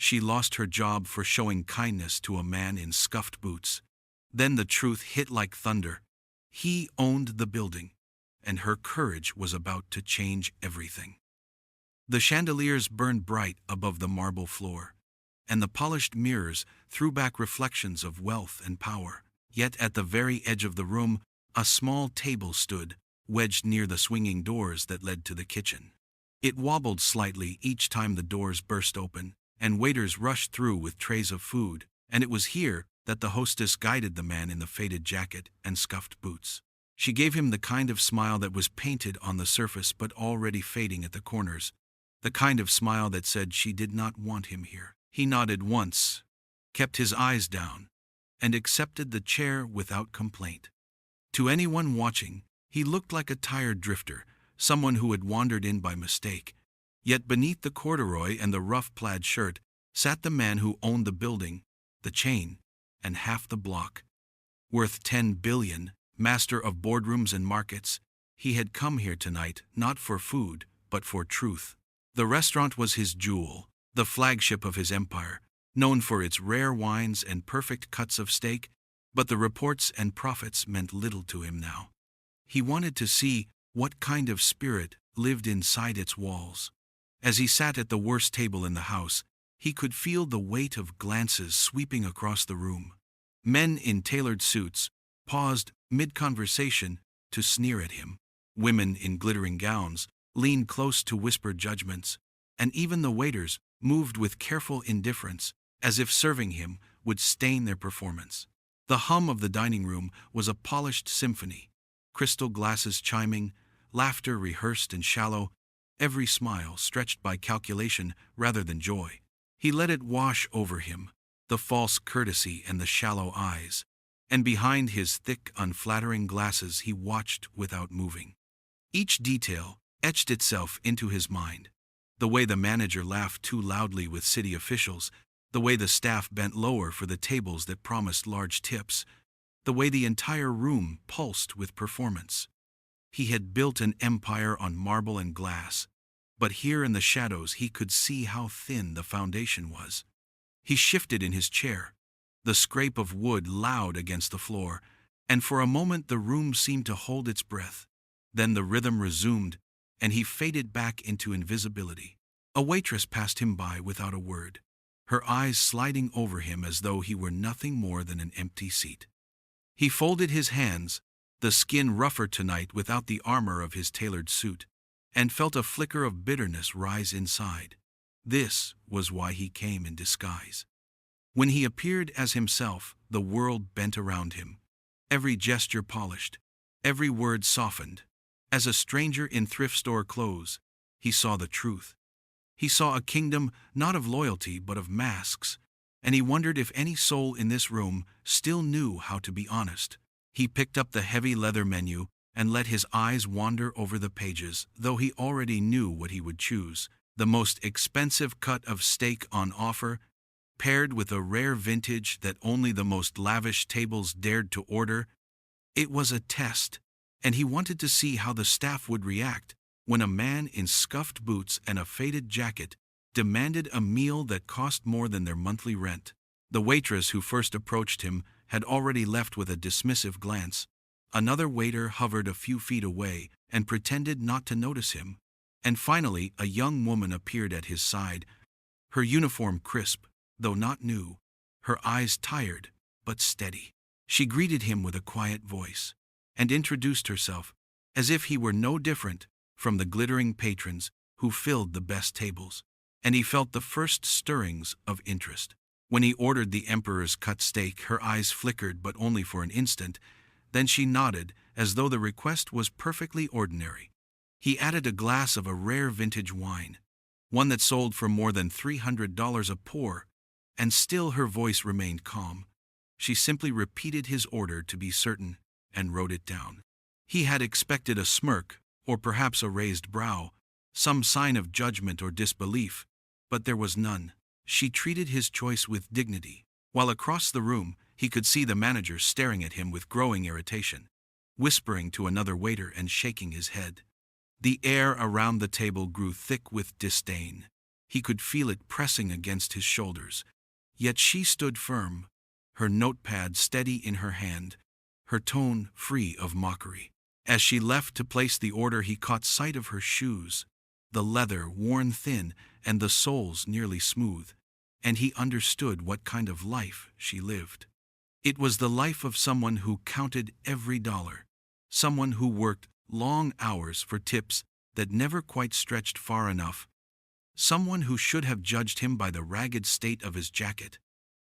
She lost her job for showing kindness to a man in scuffed boots. Then the truth hit like thunder. He owned the building, and her courage was about to change everything. The chandeliers burned bright above the marble floor, and the polished mirrors threw back reflections of wealth and power. Yet at the very edge of the room, a small table stood, wedged near the swinging doors that led to the kitchen. It wobbled slightly each time the doors burst open, and waiters rushed through with trays of food, and it was here that the hostess guided the man in the faded jacket and scuffed boots. She gave him the kind of smile that was painted on the surface but already fading at the corners, the kind of smile that said she did not want him here. He nodded once, kept his eyes down, and accepted the chair without complaint. To anyone watching, he looked like a tired drifter, someone who had wandered in by mistake. Yet beneath the corduroy and the rough plaid shirt sat the man who owned the building, the chain, and half the block. Worth 10 billion, master of boardrooms and markets, he had come here tonight not for food, but for truth. The restaurant was his jewel, the flagship of his empire, known for its rare wines and perfect cuts of steak, but the reports and profits meant little to him now. He wanted to see what kind of spirit lived inside its walls. As he sat at the worst table in the house, he could feel the weight of glances sweeping across the room. Men in tailored suits paused mid-conversation to sneer at him. Women in glittering gowns leaned close to whisper judgments, and even the waiters moved with careful indifference, as if serving him would stain their performance. The hum of the dining room was a polished symphony, crystal glasses chiming, laughter rehearsed and shallow, every smile stretched by calculation rather than joy. He let it wash over him, the false courtesy and the shallow eyes, and behind his thick, unflattering glasses he watched without moving. Each detail etched itself into his mind. The way the manager laughed too loudly with city officials, the way the staff bent lower for the tables that promised large tips, the way the entire room pulsed with performance. He had built an empire on marble and glass, but here in the shadows he could see how thin the foundation was. He shifted in his chair, the scrape of wood loud against the floor, and for a moment the room seemed to hold its breath. Then the rhythm resumed, and he faded back into invisibility. A waitress passed him by without a word, her eyes sliding over him as though he were nothing more than an empty seat. He folded his hands, the skin rougher tonight without the armor of his tailored suit, and felt a flicker of bitterness rise inside. This was why he came in disguise. When he appeared as himself, the world bent around him, every gesture polished, every word softened. As a stranger in thrift store clothes, he saw the truth. He saw a kingdom not of loyalty but of masks, and he wondered if any soul in this room still knew how to be honest. He picked up the heavy leather menu and let his eyes wander over the pages, though he already knew what he would choose. The most expensive cut of steak on offer, paired with a rare vintage that only the most lavish tables dared to order. It was a test, and he wanted to see how the staff would react when a man in scuffed boots and a faded jacket demanded a meal that cost more than their monthly rent. The waitress who first approached him had already left with a dismissive glance. Another waiter hovered a few feet away and pretended not to notice him. And finally, a young woman appeared at his side, her uniform crisp, though not new, her eyes tired but steady. She greeted him with a quiet voice and introduced herself, as if he were no different from the glittering patrons who filled the best tables. And he felt the first stirrings of interest. When he ordered the emperor's cut steak, her eyes flickered, but only for an instant. Then she nodded, as though the request was perfectly ordinary. He added a glass of a rare vintage wine, one that sold for more than $300 a pour, and still her voice remained calm. She simply repeated his order to be certain and wrote it down. He had expected a smirk, or perhaps a raised brow, some sign of judgment or disbelief, but there was none. She treated his choice with dignity, while across the room he could see the manager staring at him with growing irritation, whispering to another waiter and shaking his head. The air around the table grew thick with disdain. He could feel it pressing against his shoulders. Yet she stood firm, her notepad steady in her hand, her tone free of mockery. As she left to place the order, he caught sight of her shoes, the leather worn thin and the soles nearly smooth, and he understood what kind of life she lived. It was the life of someone who counted every dollar, someone who worked long hours for tips that never quite stretched far enough, someone who should have judged him by the ragged state of his jacket,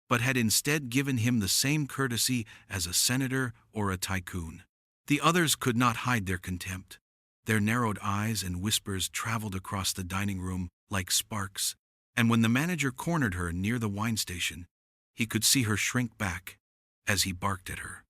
but had instead given him the same courtesy as a senator or a tycoon. The others could not hide their contempt. Their narrowed eyes and whispers traveled across the dining room like sparks, and when the manager cornered her near the wine station, he could see her shrink back as he barked at her.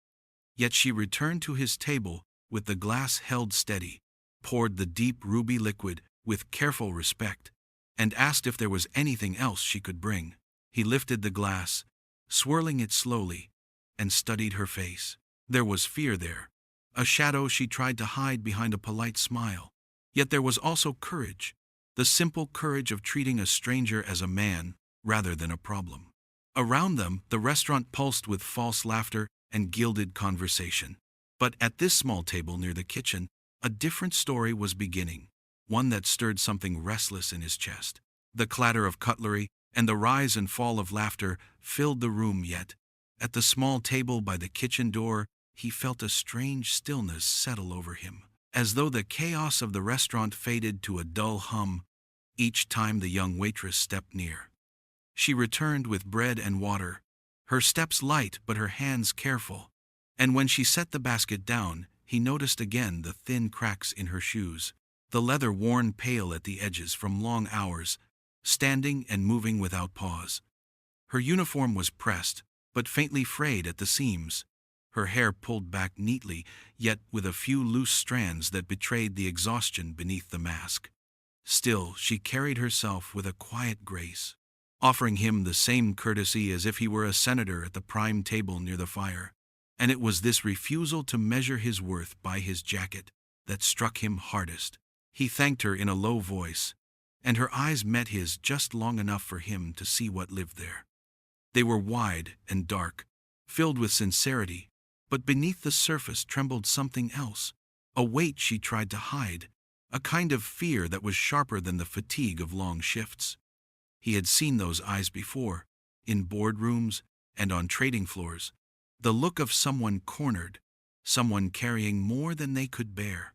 Yet she returned to his table with the glass held steady, poured the deep ruby liquid with careful respect, and asked if there was anything else she could bring. He lifted the glass, swirling it slowly, and studied her face. There was fear there, a shadow she tried to hide behind a polite smile. Yet there was also courage, the simple courage of treating a stranger as a man rather than a problem. Around them, the restaurant pulsed with false laughter and gilded conversation. But at this small table near the kitchen, a different story was beginning, one that stirred something restless in his chest. The clatter of cutlery and the rise and fall of laughter filled the room, yet, at the small table by the kitchen door, he felt a strange stillness settle over him, as though the chaos of the restaurant faded to a dull hum each time the young waitress stepped near. She returned with bread and water, her steps light but her hands careful, and when she set the basket down, he noticed again the thin cracks in her shoes, the leather worn pale at the edges from long hours, standing and moving without pause. Her uniform was pressed, but faintly frayed at the seams, her hair pulled back neatly, yet with a few loose strands that betrayed the exhaustion beneath the mask. Still, she carried herself with a quiet grace, offering him the same courtesy as if he were a senator at the prime table near the fire. And it was this refusal to measure his worth by his jacket that struck him hardest. He thanked her in a low voice, and her eyes met his just long enough for him to see what lived there. They were wide and dark, filled with sincerity, but beneath the surface trembled something else, a weight she tried to hide, a kind of fear that was sharper than the fatigue of long shifts. He had seen those eyes before, in boardrooms and on trading floors, the look of someone cornered, someone carrying more than they could bear.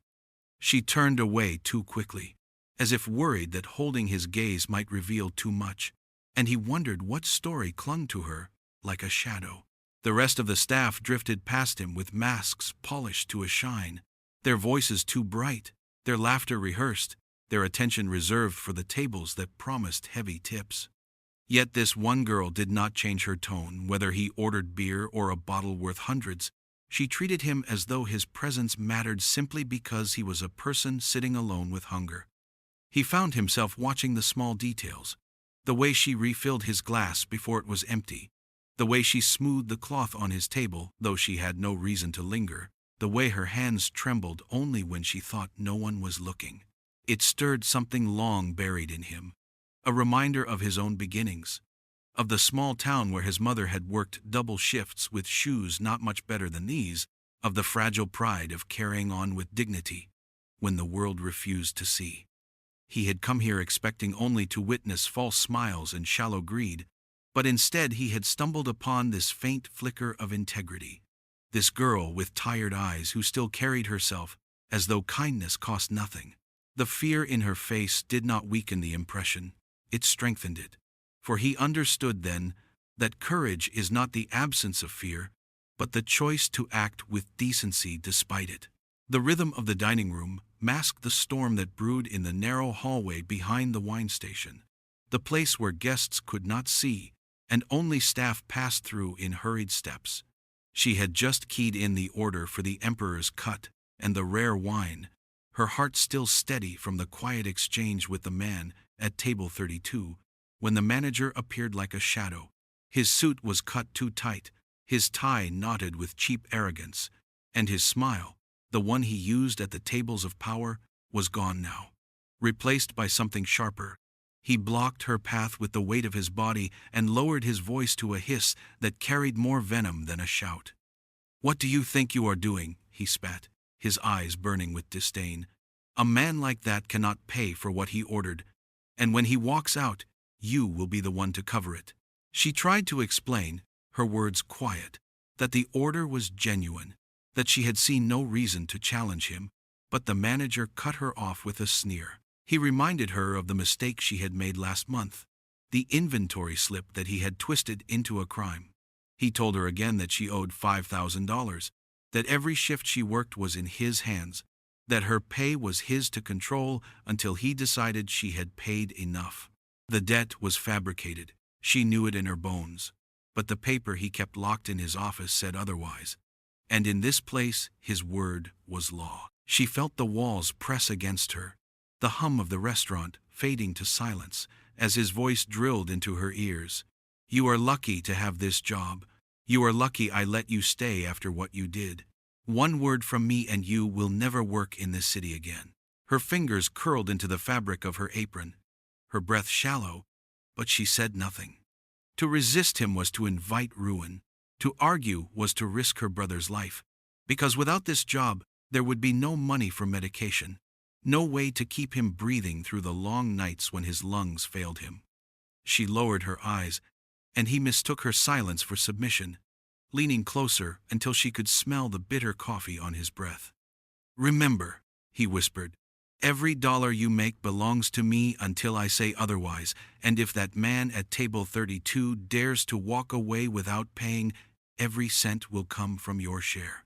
She turned away too quickly, as if worried that holding his gaze might reveal too much, and he wondered what story clung to her like a shadow. The rest of the staff drifted past him with masks polished to a shine, their voices too bright, their laughter rehearsed, their attention reserved for the tables that promised heavy tips. Yet this one girl did not change her tone, whether he ordered beer or a bottle worth hundreds. She treated him as though his presence mattered simply because he was a person sitting alone with hunger. He found himself watching the small details, the way she refilled his glass before it was empty, the way she smoothed the cloth on his table, though she had no reason to linger, the way her hands trembled only when she thought no one was looking. It stirred something long buried in him, a reminder of his own beginnings, of the small town where his mother had worked double shifts with shoes not much better than these, of the fragile pride of carrying on with dignity when the world refused to see. He had come here expecting only to witness false smiles and shallow greed, but instead he had stumbled upon this faint flicker of integrity, this girl with tired eyes who still carried herself as though kindness cost nothing. The fear in her face did not weaken the impression, it strengthened it, for he understood then that courage is not the absence of fear, but the choice to act with decency despite it. The rhythm of the dining room masked the storm that brewed in the narrow hallway behind the wine station, the place where guests could not see and only staff passed through in hurried steps. She had just keyed in the order for the emperor's cut and the rare wine, her heart still steady from the quiet exchange with the man at table 32, when the manager appeared like a shadow. His suit was cut too tight, his tie knotted with cheap arrogance, and his smile, the one he used at the tables of power, was gone now, replaced by something sharper, He blocked her path with the weight of his body and lowered his voice to a hiss that carried more venom than a shout. "What do you think you are doing?" he spat, his eyes burning with disdain. "A man like that cannot pay for what he ordered, and when he walks out, you will be the one to cover it." She tried to explain, her words quiet, that the order was genuine, that she had seen no reason to challenge him, but the manager cut her off with a sneer. He reminded her of the mistake she had made last month, the inventory slip that he had twisted into a crime. He told her again that she owed $5,000, that every shift she worked was in his hands, that her pay was his to control until he decided she had paid enough. The debt was fabricated. She knew it in her bones, but the paper he kept locked in his office said otherwise. And in this place, his word was law. She felt the walls press against her, the hum of the restaurant fading to silence as his voice drilled into her ears. "You are lucky to have this job. You are lucky I let you stay after what you did. One word from me and you will never work in this city again." Her fingers curled into the fabric of her apron, her breath shallow, but she said nothing. To resist him was to invite ruin. To argue was to risk her brother's life, because without this job, there would be no money for medication, no way to keep him breathing through the long nights when his lungs failed him. She lowered her eyes, and he mistook her silence for submission, leaning closer until she could smell the bitter coffee on his breath. "Remember," he whispered, "every dollar you make belongs to me until I say otherwise, and if that man at table 32 dares to walk away without paying, every cent will come from your share."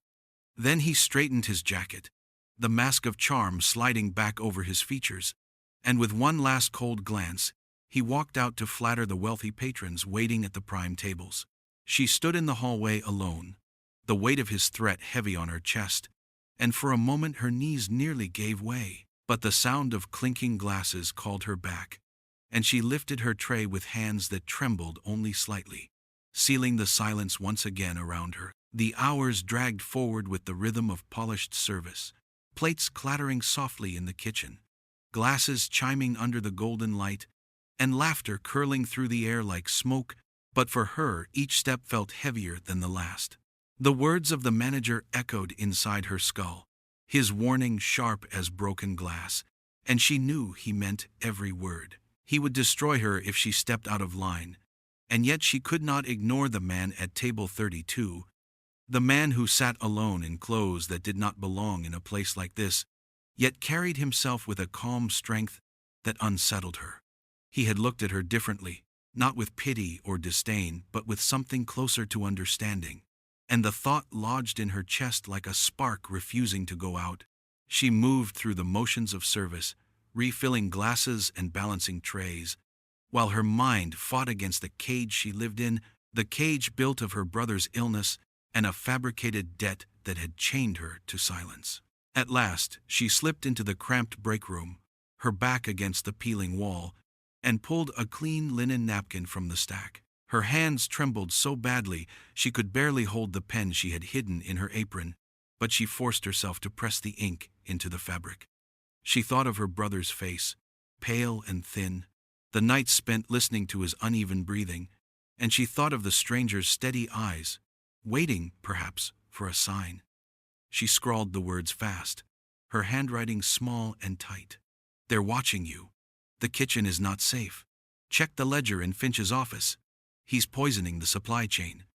Then he straightened his jacket, the mask of charm sliding back over his features, and with one last cold glance, he walked out to flatter the wealthy patrons waiting at the prime tables. She stood in the hallway alone, the weight of his threat heavy on her chest, and for a moment her knees nearly gave way. But the sound of clinking glasses called her back, and she lifted her tray with hands that trembled only slightly, sealing the silence once again around her. The hours dragged forward with the rhythm of polished service, plates clattering softly in the kitchen, glasses chiming under the golden light, and laughter curling through the air like smoke, but for her each step felt heavier than the last. The words of the manager echoed inside her skull, his warning sharp as broken glass, and she knew he meant every word. He would destroy her if she stepped out of line, and yet she could not ignore the man at table 32, the man who sat alone in clothes that did not belong in a place like this, yet carried himself with a calm strength that unsettled her. He had looked at her differently, not with pity or disdain, but with something closer to understanding, and the thought lodged in her chest like a spark refusing to go out. She moved through the motions of service, refilling glasses and balancing trays, while her mind fought against the cage she lived in, the cage built of her brother's illness and a fabricated debt that had chained her to silence. At last, she slipped into the cramped break room, her back against the peeling wall, and pulled a clean linen napkin from the stack. Her hands trembled so badly she could barely hold the pen she had hidden in her apron, but she forced herself to press the ink into the fabric. She thought of her brother's face, pale and thin, the nights spent listening to his uneven breathing, and she thought of the stranger's steady eyes, waiting, perhaps, for a sign. She scrawled the words fast, her handwriting small and tight. "They're watching you. The kitchen is not safe. Check the ledger in Finch's office. He's poisoning the supply chain."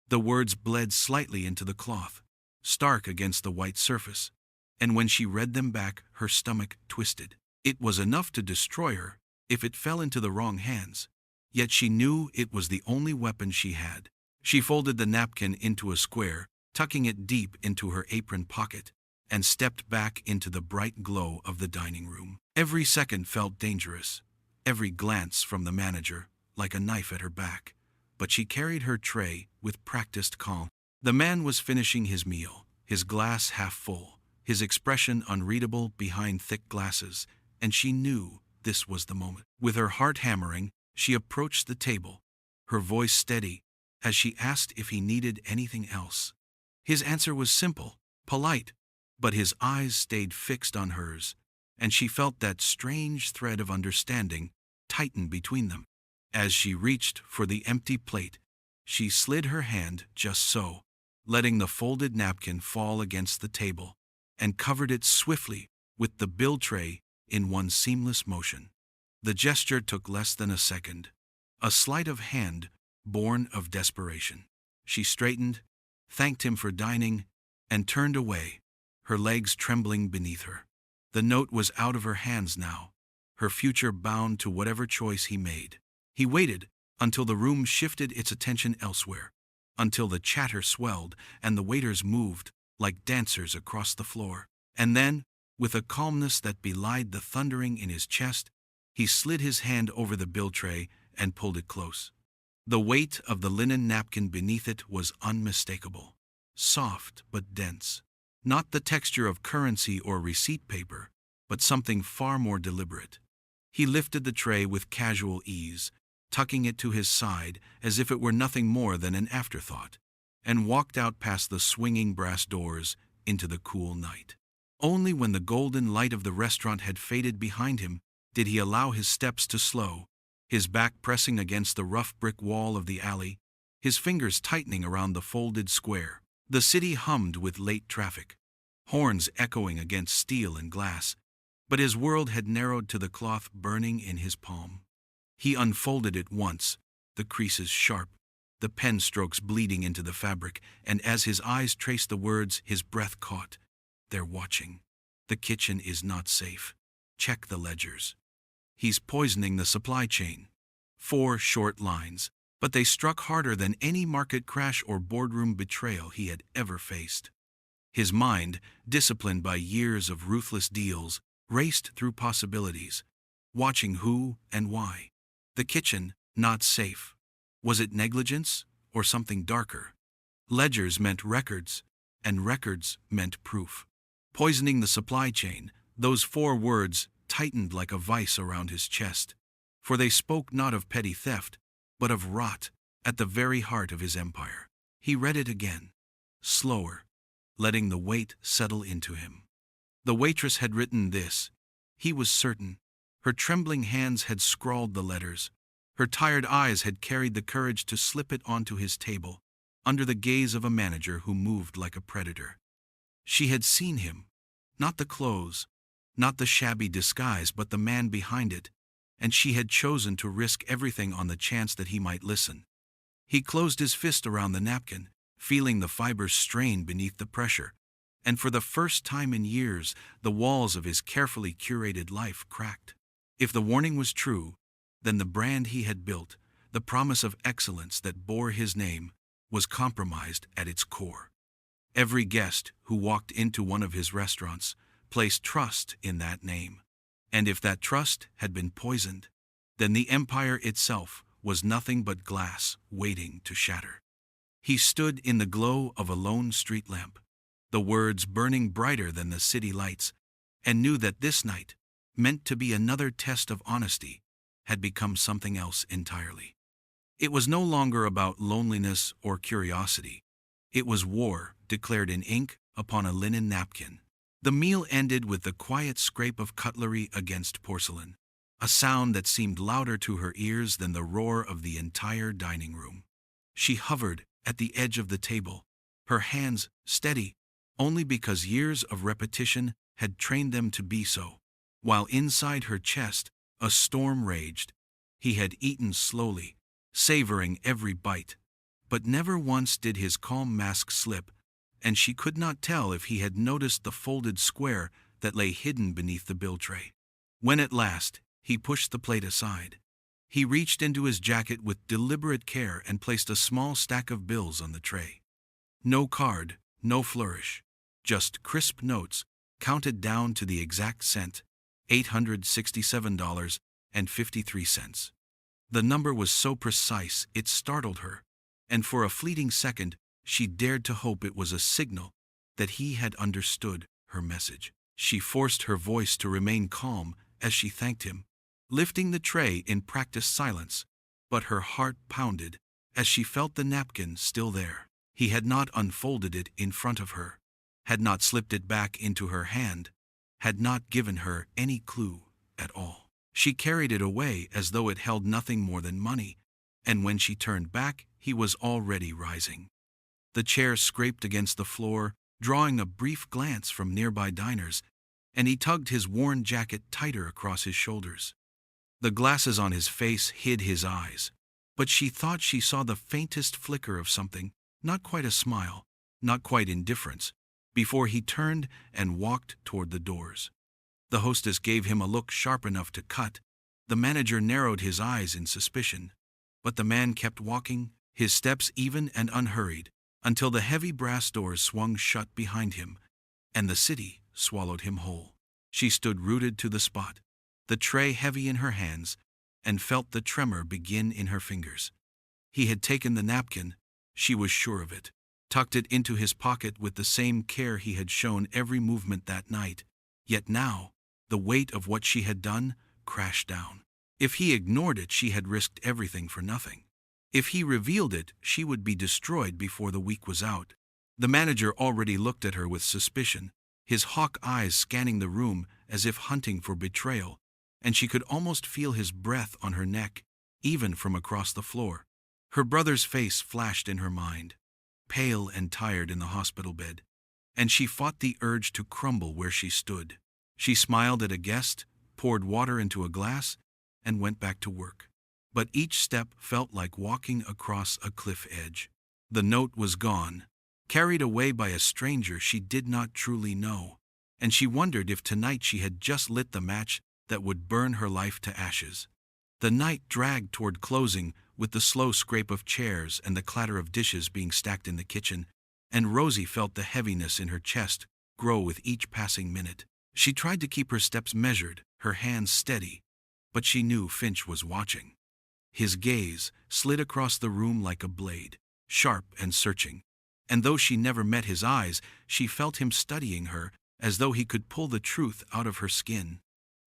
The words bled slightly into the cloth, stark against the white surface, and when she read them back, her stomach twisted. It was enough to destroy her if it fell into the wrong hands, yet she knew it was the only weapon she had. She folded the napkin into a square, tucking it deep into her apron pocket, and stepped back into the bright glow of the dining room. Every second felt dangerous, every glance from the manager like a knife at her back, but she carried her tray with practiced calm. The man was finishing his meal, his glass half full, his expression unreadable behind thick glasses, and she knew this was the moment. With her heart hammering, she approached the table, her voice steady, as she asked if he needed anything else. His answer was simple, polite, but his eyes stayed fixed on hers, and she felt that strange thread of understanding tightened between them. As she reached for the empty plate, she slid her hand just so, letting the folded napkin fall against the table, and covered it swiftly with the bill tray in one seamless motion. The gesture took less than a second, a sleight of hand born of desperation. She straightened, thanked him for dining, and turned away, her legs trembling beneath her. The note was out of her hands now, her future bound to whatever choice he made. He waited until the room shifted its attention elsewhere, until the chatter swelled and the waiters moved like dancers across the floor. And then, with a calmness that belied the thundering in his chest, he slid his hand over the bill tray and pulled it close. The weight of the linen napkin beneath it was unmistakable, soft but dense. Not the texture of currency or receipt paper, but something far more deliberate. He lifted the tray with casual ease, tucking it to his side as if it were nothing more than an afterthought, and walked out past the swinging brass doors into the cool night. Only when the golden light of the restaurant had faded behind him did he allow his steps to slow, his back pressing against the rough brick wall of the alley, his fingers tightening around the folded square. The city hummed with late traffic, horns echoing against steel and glass, but his world had narrowed to the cloth burning in his palm. He unfolded it once, the creases sharp, the pen strokes bleeding into the fabric, and as his eyes traced the words, his breath caught. They're watching. The kitchen is not safe. Check the ledgers. He's poisoning the supply chain. 4 short lines, but they struck harder than any market crash or boardroom betrayal he had ever faced. His mind, disciplined by years of ruthless deals, raced through possibilities, watching who and why. The kitchen, not safe. Was it negligence or something darker? Ledgers meant records, and records meant proof. Poisoning the supply chain, those 4 words tightened like a vice around his chest, for they spoke not of petty theft, but of rot at the very heart of his empire. He read it again, slower, letting the weight settle into him. The waitress had written this, he was certain. Her trembling hands had scrawled the letters. Her tired eyes had carried the courage to slip it onto his table, under the gaze of a manager who moved like a predator. She had seen him, not the clothes, not the shabby disguise, but the man behind it, and she had chosen to risk everything on the chance that he might listen. He closed his fist around the napkin, feeling the fibers strain beneath the pressure, and for the first time in years, the walls of his carefully curated life cracked. If the warning was true, then the brand he had built, the promise of excellence that bore his name, was compromised at its core. Every guest who walked into one of his restaurants placed trust in that name. And if that trust had been poisoned, then the empire itself was nothing but glass waiting to shatter. He stood in the glow of a lone street lamp, the words burning brighter than the city lights, and knew that this night, meant to be another test of honesty, had become something else entirely. It was no longer about loneliness or curiosity. It was war declared in ink upon a linen napkin. The meal ended with the quiet scrape of cutlery against porcelain, a sound that seemed louder to her ears than the roar of the entire dining room. She hovered at the edge of the table, her hands steady only because years of repetition had trained them to be so, while inside her chest a storm raged. He had eaten slowly, savoring every bite, but never once did his calm mask slip, and she could not tell if he had noticed the folded square that lay hidden beneath the bill tray. When at last he pushed the plate aside, he reached into his jacket with deliberate care and placed a small stack of bills on the tray. No card, no flourish, just crisp notes, counted down to the exact cent, $867.53. The number was so precise it startled her, and for a fleeting second she dared to hope it was a signal that he had understood her message. She forced her voice to remain calm as she thanked him, lifting the tray in practiced silence, but her heart pounded as she felt the napkin still there. He had not unfolded it in front of her, had not slipped it back into her hand, had not given her any clue at all. She carried it away as though it held nothing more than money, and when she turned back, he was already rising. The chair scraped against the floor, drawing a brief glance from nearby diners, and he tugged his worn jacket tighter across his shoulders. The glasses on his face hid his eyes, but she thought she saw the faintest flicker of something, not quite a smile, not quite indifference, before he turned and walked toward the doors. The hostess gave him a look sharp enough to cut. The manager narrowed his eyes in suspicion, but the man kept walking, his steps even and unhurried, until the heavy brass doors swung shut behind him, and the city swallowed him whole. She stood rooted to the spot, the tray heavy in her hands, and felt the tremor begin in her fingers. He had taken the napkin, she was sure of it, tucked it into his pocket with the same care he had shown every movement that night, yet now, the weight of what she had done crashed down. If he ignored it, she had risked everything for nothing. If he revealed it, she would be destroyed before the week was out. The manager already looked at her with suspicion, his hawk eyes scanning the room as if hunting for betrayal, and she could almost feel his breath on her neck, even from across the floor. Her brother's face flashed in her mind, pale and tired in the hospital bed, and she fought the urge to crumble where she stood. She smiled at a guest, poured water into a glass, and went back to work. But each step felt like walking across a cliff edge. The note was gone, carried away by a stranger she did not truly know, and she wondered if tonight she had just lit the match that would burn her life to ashes. The night dragged toward closing with the slow scrape of chairs and the clatter of dishes being stacked in the kitchen, and Rosie felt the heaviness in her chest grow with each passing minute. She tried to keep her steps measured, her hands steady, but she knew Finch was watching. His gaze slid across the room like a blade, sharp and searching, and though she never met his eyes, she felt him studying her as though he could pull the truth out of her skin.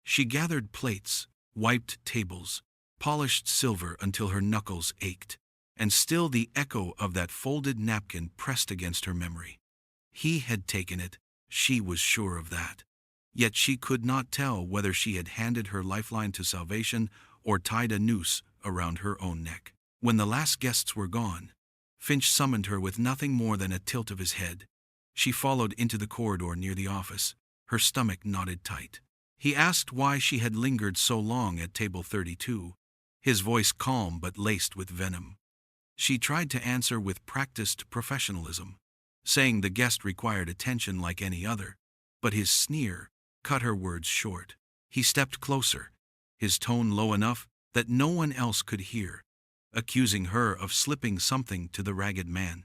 She gathered plates, wiped tables, polished silver until her knuckles ached, and still the echo of that folded napkin pressed against her memory. He had taken it, she was sure of that. Yet she could not tell whether she had handed her lifeline to salvation or tied a noose around her own neck. When the last guests were gone, Finch summoned her with nothing more than a tilt of his head. She followed into the corridor near the office, her stomach knotted tight. He asked why she had lingered so long at table 32, his voice calm but laced with venom. She tried to answer with practiced professionalism, saying the guest required attention like any other, but his sneer cut her words short. He stepped closer, his tone low enough that no one else could hear, accusing her of slipping something to the ragged man.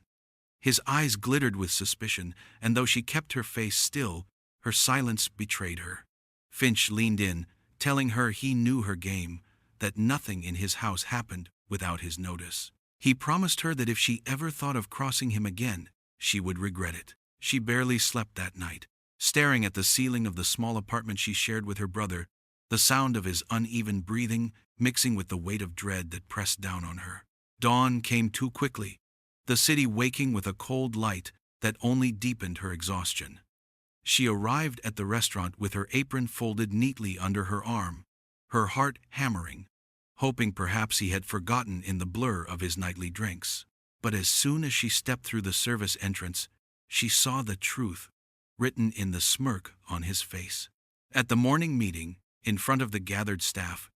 His eyes glittered with suspicion, and though she kept her face still, her silence betrayed her. Finch leaned in, telling her he knew her game, that nothing in his house happened without his notice. He promised her that if she ever thought of crossing him again, she would regret it. She barely slept that night, staring at the ceiling of the small apartment she shared with her brother, the sound of his uneven breathing mixing with the weight of dread that pressed down on her. Dawn came too quickly, the city waking with a cold light that only deepened her exhaustion. She arrived at the restaurant with her apron folded neatly under her arm, her heart hammering, hoping perhaps he had forgotten in the blur of his nightly drinks. But as soon as she stepped through the service entrance, she saw the truth written in the smirk on his face. At the morning meeting, in front of the gathered staff,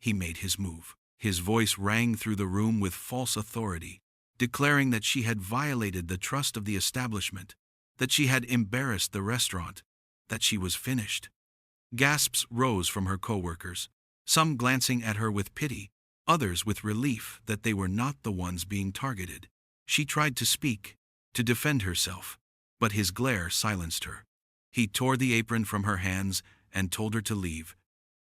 he made his move. His voice rang through the room with false authority, declaring that she had violated the trust of the establishment, that she had embarrassed the restaurant, that she was finished. Gasps rose from her coworkers, some glancing at her with pity, others with relief that they were not the ones being targeted. She tried to speak, to defend herself, but his glare silenced her. He tore the apron from her hands and told her to leave,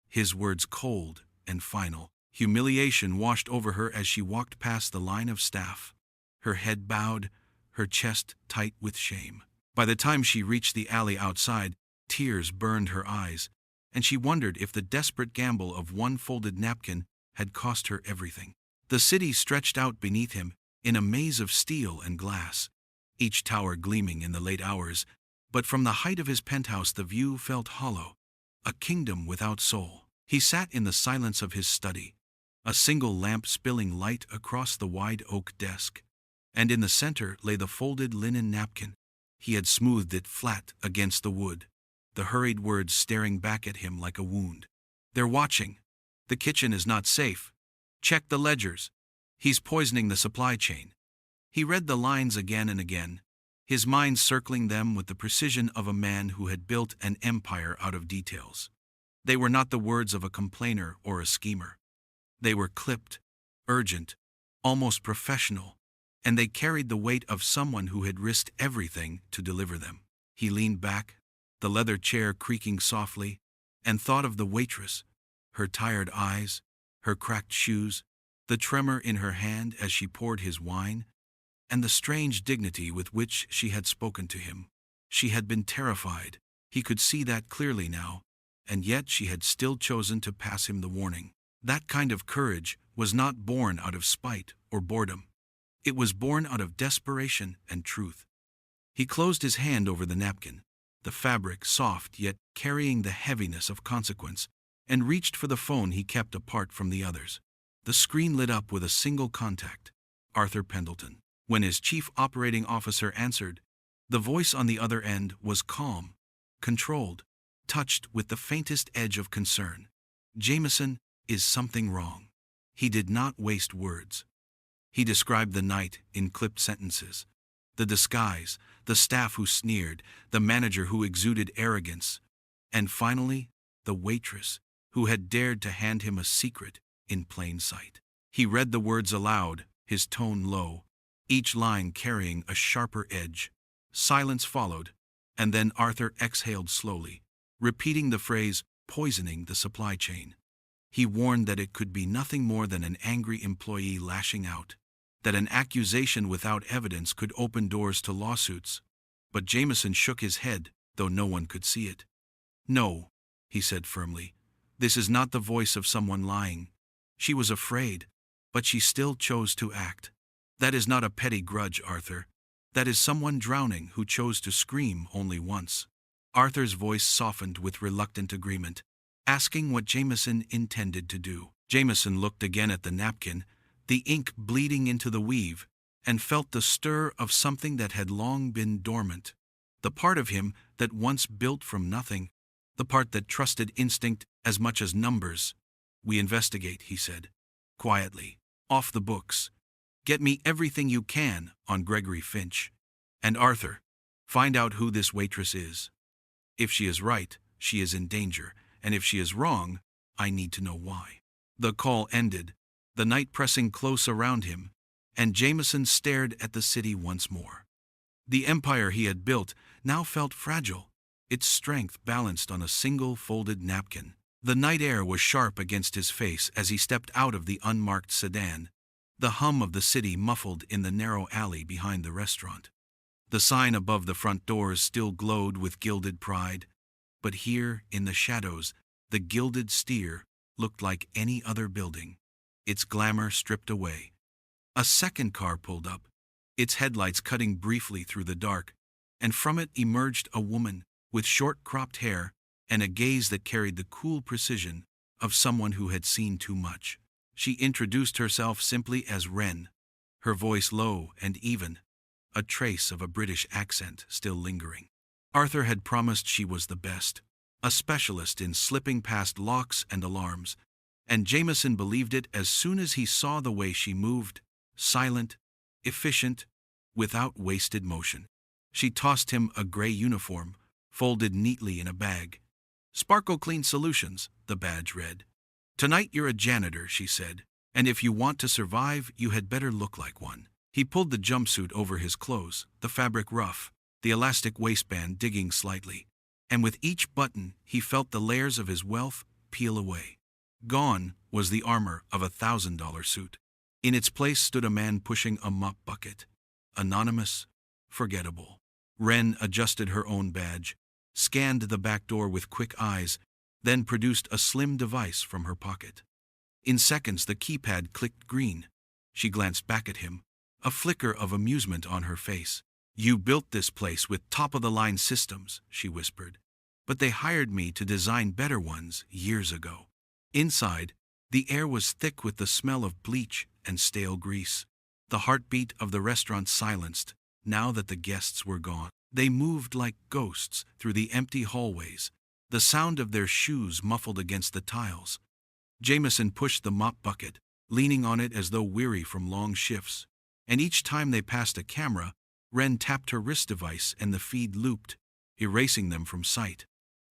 his words cold and final. Humiliation washed over her as she walked past the line of staff, her head bowed, her chest tight with shame. By the time she reached the alley outside, tears burned her eyes, and she wondered if the desperate gamble of one folded napkin had cost her everything. The city stretched out beneath him in a maze of steel and glass, each tower gleaming in the late hours, but from the height of his penthouse the view felt hollow, a kingdom without soul. He sat in the silence of his study, a single lamp spilling light across the wide oak desk, and in the center lay the folded linen napkin. He had smoothed it flat against the wood, the hurried words staring back at him like a wound. "They're watching. The kitchen is not safe. Check the ledgers. He's poisoning the supply chain." He read the lines again and again, his mind circling them with the precision of a man who had built an empire out of details. They were not the words of a complainer or a schemer. They were clipped, urgent, almost professional, and they carried the weight of someone who had risked everything to deliver them. He leaned back, the leather chair creaking softly, and thought of the waitress, her tired eyes, her cracked shoes, the tremor in her hand as she poured his wine, and the strange dignity with which she had spoken to him. She had been terrified, he could see that clearly now, and yet she had still chosen to pass him the warning. That kind of courage was not born out of spite or boredom. It was born out of desperation and truth. He closed his hand over the napkin, the fabric soft yet carrying the heaviness of consequence, and reached for the phone he kept apart from the others. The screen lit up with a single contact, Arthur Pendleton. When his chief operating officer answered, the voice on the other end was calm, controlled, touched with the faintest edge of concern. "Jameson, is something wrong?" He did not waste words. He described the night in clipped sentences. The disguise, the staff who sneered, the manager who exuded arrogance, and finally, the waitress who had dared to hand him a secret in plain sight. He read the words aloud, his tone low, each line carrying a sharper edge. Silence followed, and then Arthur exhaled slowly, repeating the phrase, "poisoning the supply chain." He warned that it could be nothing more than an angry employee lashing out, that an accusation without evidence could open doors to lawsuits. But Jameson shook his head, though no one could see it. "No," he said firmly, "this is not the voice of someone lying. She was afraid, but she still chose to act. That is not a petty grudge, Arthur. That is someone drowning who chose to scream only once." Arthur's voice softened with reluctant agreement, asking what Jameson intended to do. Jameson looked again at the napkin, the ink bleeding into the weave, and felt the stir of something that had long been dormant. The part of him that once built from nothing, the part that trusted instinct as much as numbers. "We investigate," he said, quietly. "Off the books. Get me everything you can on Gregory Finch. And Arthur, find out who this waitress is. If she is right, she is in danger, and if she is wrong, I need to know why." The call ended, the night pressing close around him, and Jameson stared at the city once more. The empire he had built now felt fragile, its strength balanced on a single folded napkin. The night air was sharp against his face as he stepped out of the unmarked sedan, the hum of the city muffled in the narrow alley behind the restaurant. The sign above the front doors still glowed with gilded pride, but here, in the shadows, the gilded steer looked like any other building, its glamour stripped away. A second car pulled up, its headlights cutting briefly through the dark, and from it emerged a woman with short cropped hair and a gaze that carried the cool precision of someone who had seen too much. She introduced herself simply as Wren, her voice low and even, a trace of a British accent still lingering. Arthur had promised she was the best, a specialist in slipping past locks and alarms, and Jameson believed it as soon as he saw the way she moved, silent, efficient, without wasted motion. She tossed him a gray uniform, folded neatly in a bag. "Sparkle Clean Solutions," the badge read. "Tonight you're a janitor," she said, "and if you want to survive, you had better look like one." He pulled the jumpsuit over his clothes, the fabric rough, the elastic waistband digging slightly, and with each button he felt the layers of his wealth peel away. Gone was the armor of $1,000 suit. In its place stood a man pushing a mop bucket. Anonymous, forgettable. Wren adjusted her own badge, scanned the back door with quick eyes, then produced a slim device from her pocket. In seconds the keypad clicked green. She glanced back at him, a flicker of amusement on her face. "You built this place with top-of-the-line systems," she whispered. "But they hired me to design better ones years ago." Inside, the air was thick with the smell of bleach and stale grease. The heartbeat of the restaurant silenced, now that the guests were gone. They moved like ghosts through the empty hallways, the sound of their shoes muffled against the tiles. Jameson pushed the mop bucket, leaning on it as though weary from long shifts. And each time they passed a camera, Wren tapped her wrist device and the feed looped, erasing them from sight.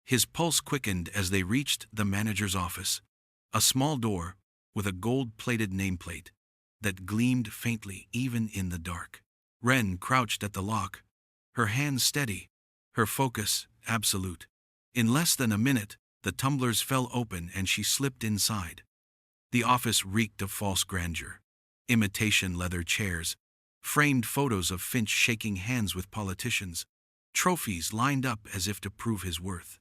His pulse quickened as they reached the manager's office, a small door with a gold-plated nameplate that gleamed faintly even in the dark. Wren crouched at the lock, her hands steady, her focus absolute. In less than a minute, the tumblers fell open and she slipped inside. The office reeked of false grandeur. Imitation leather chairs, framed photos of Finch shaking hands with politicians, trophies lined up as if to prove his worth.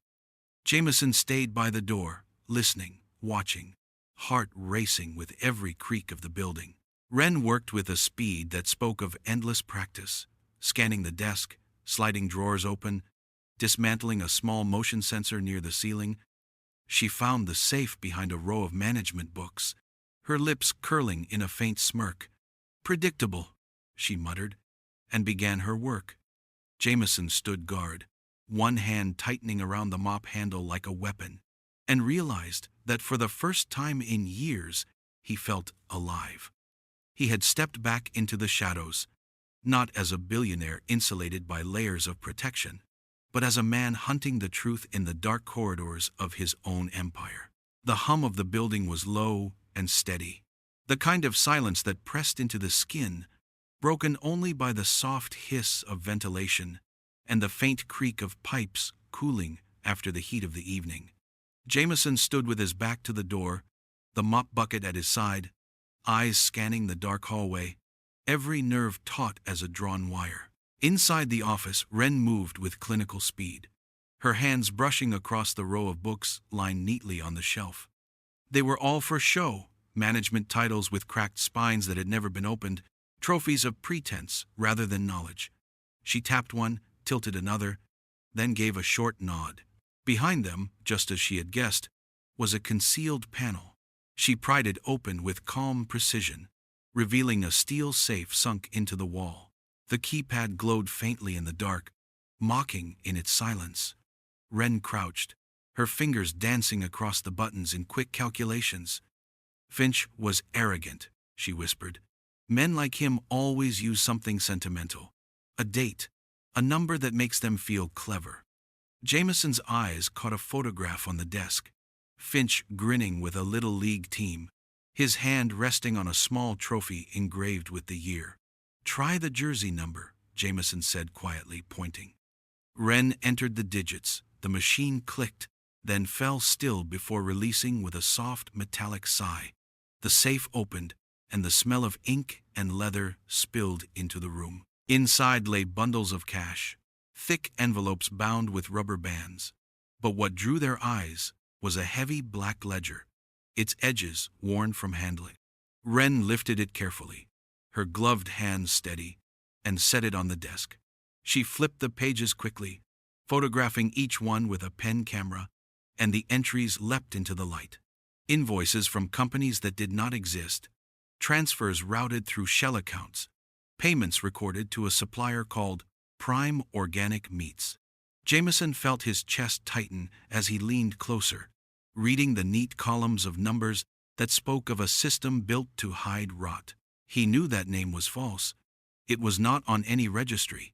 Jameson stayed by the door, listening, watching, heart racing with every creak of the building. Wren worked with a speed that spoke of endless practice, scanning the desk, sliding drawers open, dismantling a small motion sensor near the ceiling. She found the safe behind a row of management books, her lips curling in a faint smirk. "Predictable," she muttered, and began her work. Jameson stood guard, one hand tightening around the mop handle like a weapon, and realized that for the first time in years he felt alive. He had stepped back into the shadows, not as a billionaire insulated by layers of protection, but as a man hunting the truth in the dark corridors of his own empire. The hum of the building was low and steady, the kind of silence that pressed into the skin, broken only by the soft hiss of ventilation and the faint creak of pipes cooling after the heat of the evening. Jameson stood with his back to the door, the mop bucket at his side, eyes scanning the dark hallway, every nerve taut as a drawn wire. Inside the office, Wren moved with clinical speed, her hands brushing across the row of books lined neatly on the shelf. They were all for show, management titles with cracked spines that had never been opened, trophies of pretense rather than knowledge. She tapped one, tilted another, then gave a short nod. Behind them, just as she had guessed, was a concealed panel. She pried it open with calm precision, revealing a steel safe sunk into the wall. The keypad glowed faintly in the dark, mocking in its silence. Wren crouched, her fingers dancing across the buttons in quick calculations. "Finch was arrogant," she whispered. "Men like him always use something sentimental. A date, a number that makes them feel clever." Jameson's eyes caught a photograph on the desk. Finch grinning with a little league team, his hand resting on a small trophy engraved with the year. "Try the jersey number," Jameson said quietly, pointing. Wren entered the digits. The machine clicked, then fell still before releasing with a soft metallic sigh. The safe opened, and the smell of ink and leather spilled into the room. Inside lay bundles of cash, thick envelopes bound with rubber bands. But what drew their eyes was a heavy black ledger, its edges worn from handling. Wren lifted it carefully, her gloved hands steady, and set it on the desk. She flipped the pages quickly, photographing each one with a pen camera, and the entries leapt into the light. Invoices from companies that did not exist, transfers routed through shell accounts, payments recorded to a supplier called Prime Organic Meats. Jameson felt his chest tighten as he leaned closer, reading the neat columns of numbers that spoke of a system built to hide rot. He knew that name was false. It was not on any registry,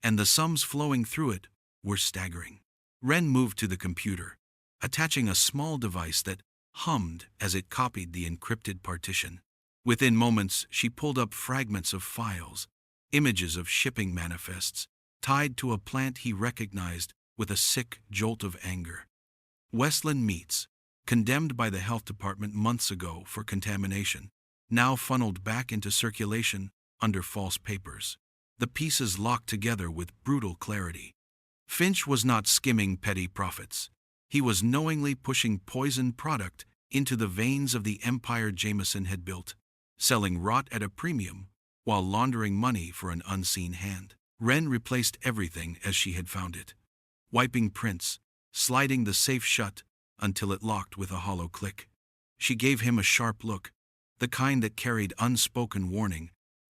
and the sums flowing through it were staggering. Wren moved to the computer, attaching a small device that hummed as it copied the encrypted partition. Within moments, she pulled up fragments of files, images of shipping manifests, tied to a plant he recognized with a sick jolt of anger. Westland Meats, condemned by the health department months ago for contamination, now funneled back into circulation under false papers. The pieces locked together with brutal clarity. Finch was not skimming petty profits. He was knowingly pushing poisoned product into the veins of the empire Jameson had built, selling rot at a premium while laundering money for an unseen hand. Wren replaced everything as she had found it, wiping prints, sliding the safe shut until it locked with a hollow click. She gave him a sharp look, the kind that carried unspoken warning.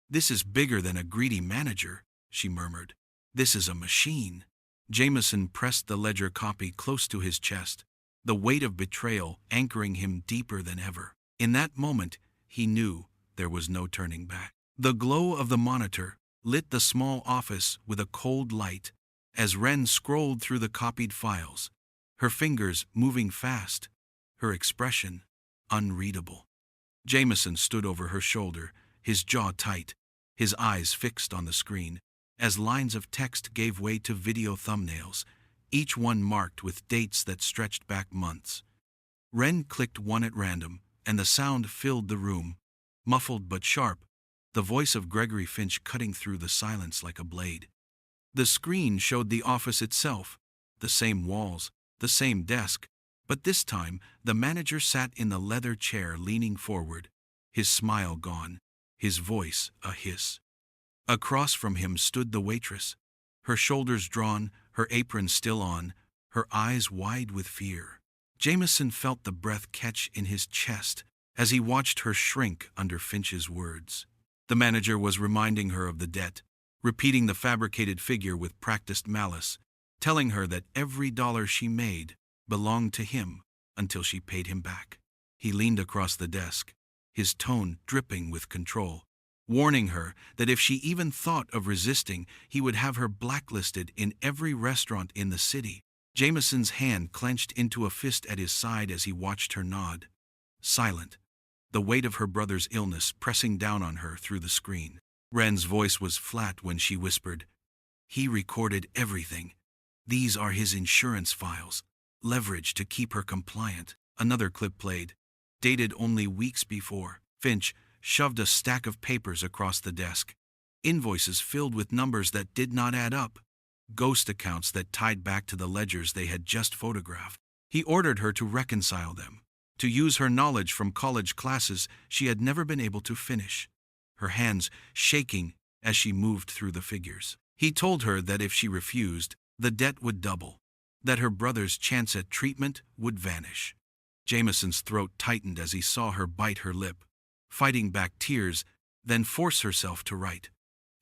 "This is bigger than a greedy manager," she murmured. "This is a machine." Jameson pressed the ledger copy close to his chest, the weight of betrayal anchoring him deeper than ever. In that moment, he knew there was no turning back. The glow of the monitor lit the small office with a cold light as Wren scrolled through the copied files, her fingers moving fast, her expression unreadable. Jameson stood over her shoulder, his jaw tight, his eyes fixed on the screen, as lines of text gave way to video thumbnails, each one marked with dates that stretched back months. Wren clicked one at random, and the sound filled the room, muffled but sharp, the voice of Gregory Finch cutting through the silence like a blade. The screen showed the office itself, the same walls, the same desk, but this time the manager sat in the leather chair leaning forward, his smile gone, his voice a hiss. Across from him stood the waitress, her shoulders drawn, her apron still on, her eyes wide with fear. Jameson felt the breath catch in his chest as he watched her shrink under Finch's words. The manager was reminding her of the debt, repeating the fabricated figure with practiced malice, telling her that every dollar she made belonged to him until she paid him back. He leaned across the desk, his tone dripping with control, warning her that if she even thought of resisting, he would have her blacklisted in every restaurant in the city. Jameson's hand clenched into a fist at his side as he watched her nod, silent, the weight of her brother's illness pressing down on her through the screen. Wren's voice was flat when she whispered, "He recorded everything. These are his insurance files, leverage to keep her compliant." Another clip played, dated only weeks before. Finch shoved a stack of papers across the desk, invoices filled with numbers that did not add up, ghost accounts that tied back to the ledgers they had just photographed. He ordered her to reconcile them, to use her knowledge from college classes she had never been able to finish, her hands shaking as she moved through the figures. He told her that if she refused, the debt would double, that her brother's chance at treatment would vanish. Jameson's throat tightened as he saw her bite her lip, fighting back tears, then force herself to write.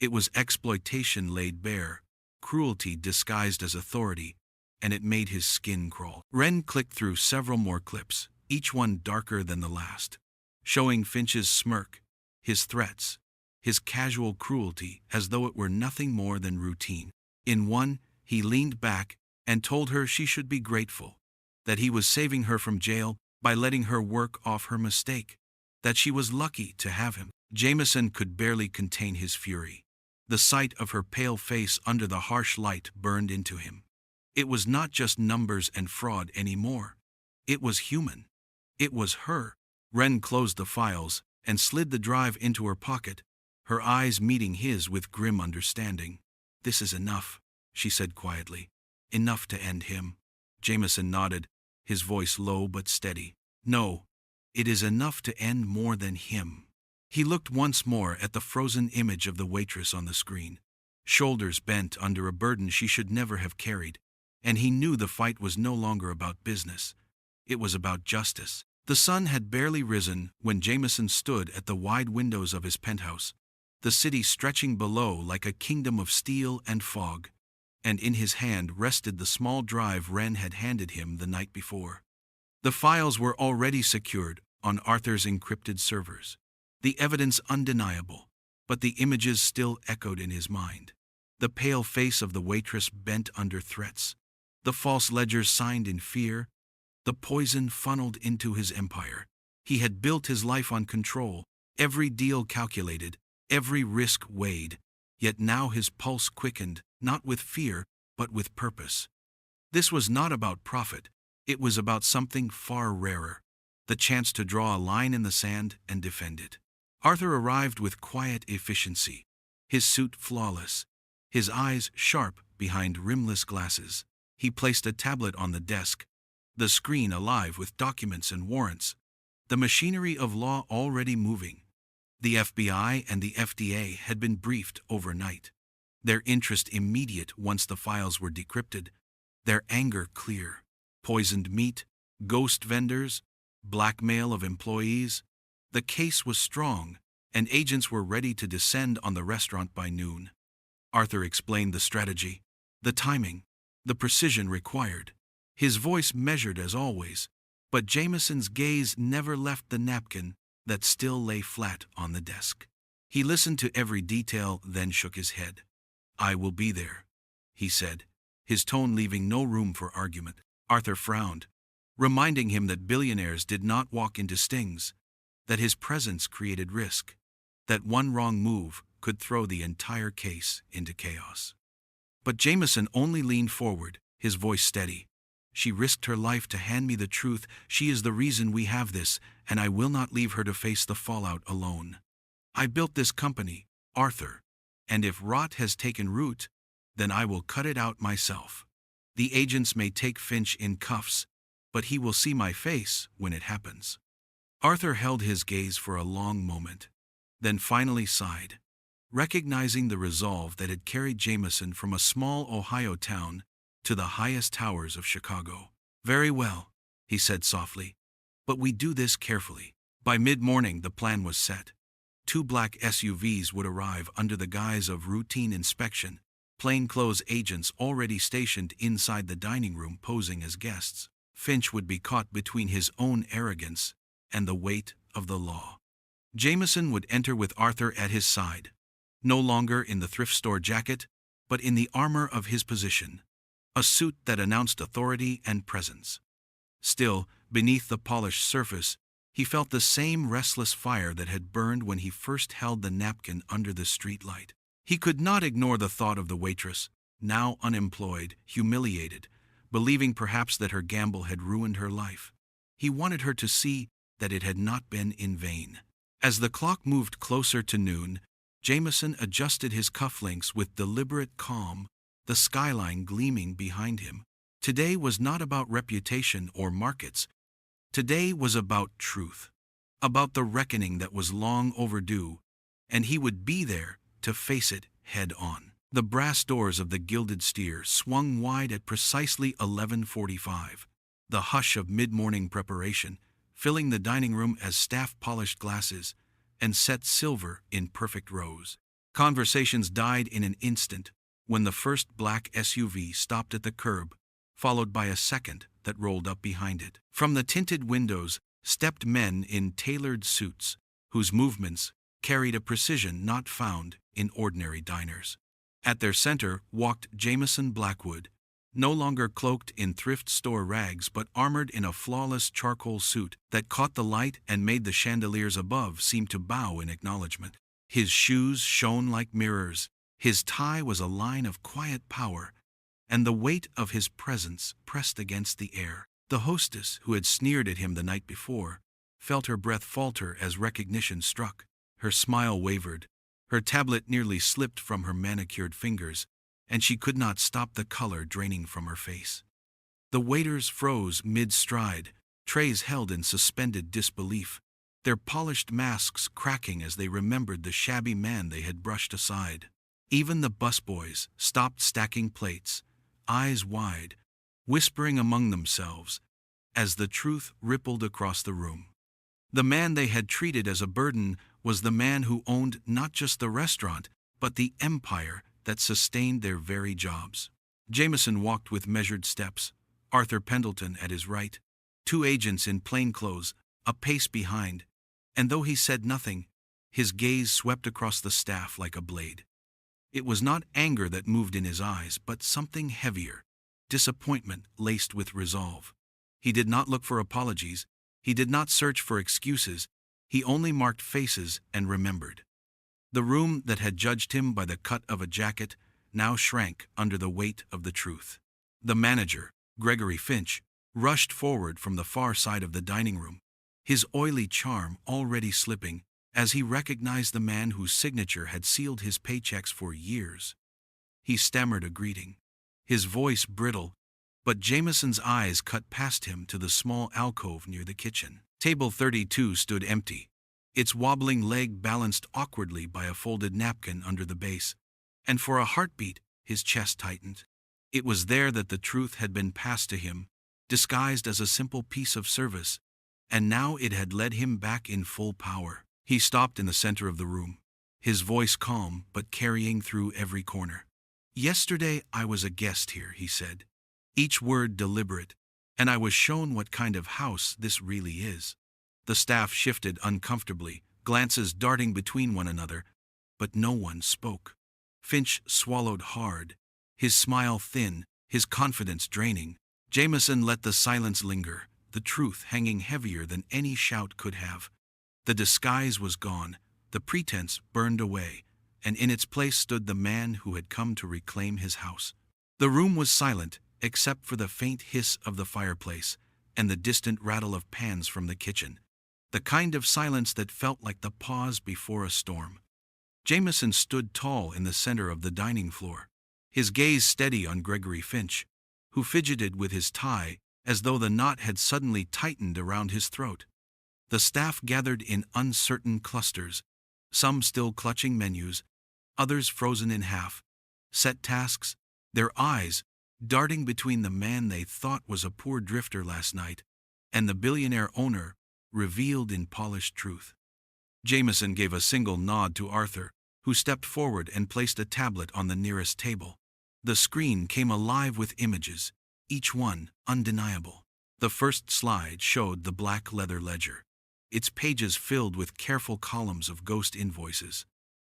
It was exploitation laid bare, cruelty disguised as authority, and it made his skin crawl. Wren clicked through several more clips, each one darker than the last, showing Finch's smirk, his threats, his casual cruelty as though it were nothing more than routine. In one, he leaned back and told her she should be grateful, that he was saving her from jail by letting her work off her mistake, that she was lucky to have him. Jameson could barely contain his fury. The sight of her pale face under the harsh light burned into him. It was not just numbers and fraud anymore. It was human. It was her. Wren closed the files and slid the drive into her pocket, her eyes meeting his with grim understanding. "This is enough," she said quietly. "Enough to end him." Jameson nodded, his voice low but steady. "No, it is enough to end more than him." He looked once more at the frozen image of the waitress on the screen, shoulders bent under a burden she should never have carried, and he knew the fight was no longer about business. It was about justice. The sun had barely risen when Jameson stood at the wide windows of his penthouse, the city stretching below like a kingdom of steel and fog, and in his hand rested the small drive Wren had handed him the night before. The files were already secured on Arthur's encrypted servers, the evidence undeniable, but the images still echoed in his mind. The pale face of the waitress bent under threats, the false ledgers signed in fear, the poison funneled into his empire. He had built his life on control, every deal calculated, every risk weighed, yet now his pulse quickened, not with fear, but with purpose. This was not about profit, it was about something far rarer, the chance to draw a line in the sand and defend it. Arthur arrived with quiet efficiency, his suit flawless, his eyes sharp behind rimless glasses. He placed a tablet on the desk, the screen alive with documents and warrants, the machinery of law already moving. The FBI and the FDA had been briefed overnight, their interest immediate once the files were decrypted, their anger clear. Poisoned meat, ghost vendors, Blackmail of employees? The case was strong, and agents were ready to descend on the restaurant by noon. Arthur explained the strategy, the timing, the precision required. His voice measured as always, but Jameson's gaze never left the napkin that still lay flat on the desk. He listened to every detail, then shook his head. "I will be there," he said, his tone leaving no room for argument. Arthur frowned, reminding him that billionaires did not walk into stings, that his presence created risk, that one wrong move could throw the entire case into chaos. But Jameson only leaned forward, his voice steady. "She risked her life to hand me the truth. She is the reason we have this, and I will not leave her to face the fallout alone. I built this company, Arthur, and if rot has taken root, then I will cut it out myself. The agents may take Finch in cuffs, but he will see my face when it happens." Arthur held his gaze for a long moment, then finally sighed, recognizing the resolve that had carried Jameson from a small Ohio town to the highest towers of Chicago. "Very well," he said softly, "but we do this carefully." By mid-morning the plan was set. 2 black SUVs would arrive under the guise of routine inspection, plainclothes agents already stationed inside the dining room posing as guests. Finch would be caught between his own arrogance and the weight of the law. Jameson would enter with Arthur at his side, no longer in the thrift store jacket, but in the armor of his position, a suit that announced authority and presence. Still, beneath the polished surface, he felt the same restless fire that had burned when he first held the napkin under the streetlight. He could not ignore the thought of the waitress, now unemployed, humiliated, believing perhaps that her gamble had ruined her life. He wanted her to see that it had not been in vain. As the clock moved closer to noon, Jameson adjusted his cufflinks with deliberate calm, the skyline gleaming behind him. Today was not about reputation or markets. Today was about truth, about the reckoning that was long overdue, and he would be there to face it head on. The brass doors of the Gilded Steer swung wide at precisely 11:45, the hush of mid-morning preparation, filling the dining room as staff polished glasses and set silver in perfect rows. Conversations died in an instant when the first black SUV stopped at the curb, followed by a second that rolled up behind it. From the tinted windows stepped men in tailored suits, whose movements carried a precision not found in ordinary diners. At their center walked Jameson Blackwood, no longer cloaked in thrift store rags but armored in a flawless charcoal suit that caught the light and made the chandeliers above seem to bow in acknowledgement. His shoes shone like mirrors, his tie was a line of quiet power, and the weight of his presence pressed against the air. The hostess, who had sneered at him the night before, felt her breath falter as recognition struck. Her smile wavered, her tablet nearly slipped from her manicured fingers, and she could not stop the color draining from her face. The waiters froze mid-stride, trays held in suspended disbelief, their polished masks cracking as they remembered the shabby man they had brushed aside. Even the busboys stopped stacking plates, eyes wide, whispering among themselves, as the truth rippled across the room. The man they had treated as a burden was the man who owned not just the restaurant, but the empire that sustained their very jobs. Jameson walked with measured steps, Arthur Pendleton at his right, 2 agents in plainclothes a pace behind, and though he said nothing, his gaze swept across the staff like a blade. It was not anger that moved in his eyes, but something heavier, disappointment laced with resolve. He did not look for apologies, he did not search for excuses, he only marked faces and remembered. The room that had judged him by the cut of a jacket now shrank under the weight of the truth. The manager, Gregory Finch, rushed forward from the far side of the dining room, his oily charm already slipping, as he recognized the man whose signature had sealed his paychecks for years. He stammered a greeting, his voice brittle, but Jameson's eyes cut past him to the small alcove near the kitchen. Table 32 stood empty, its wobbling leg balanced awkwardly by a folded napkin under the base, and for a heartbeat his chest tightened. It was there that the truth had been passed to him, disguised as a simple piece of service, and now it had led him back in full power. He stopped in the center of the room, his voice calm but carrying through every corner. "Yesterday I was a guest here," he said, each word deliberate, "and I was shown what kind of house this really is." The staff shifted uncomfortably, glances darting between one another, but no one spoke. Finch swallowed hard, his smile thin, his confidence draining. Jameson let the silence linger, the truth hanging heavier than any shout could have. The disguise was gone, the pretense burned away, and in its place stood the man who had come to reclaim his house. The room was silent, except for the faint hiss of the fireplace and the distant rattle of pans from the kitchen, the kind of silence that felt like the pause before a storm. Jameson stood tall in the center of the dining floor, his gaze steady on Gregory Finch, who fidgeted with his tie as though the knot had suddenly tightened around his throat. The staff gathered in uncertain clusters, some still clutching menus, others frozen in half, set tasks, their eyes darting between the man they thought was a poor drifter last night and the billionaire owner revealed in polished truth. Jameson gave a single nod to Arthur, who stepped forward and placed a tablet on the nearest table. The screen came alive with images, each one undeniable. The first slide showed the black leather ledger, its pages filled with careful columns of ghost invoices,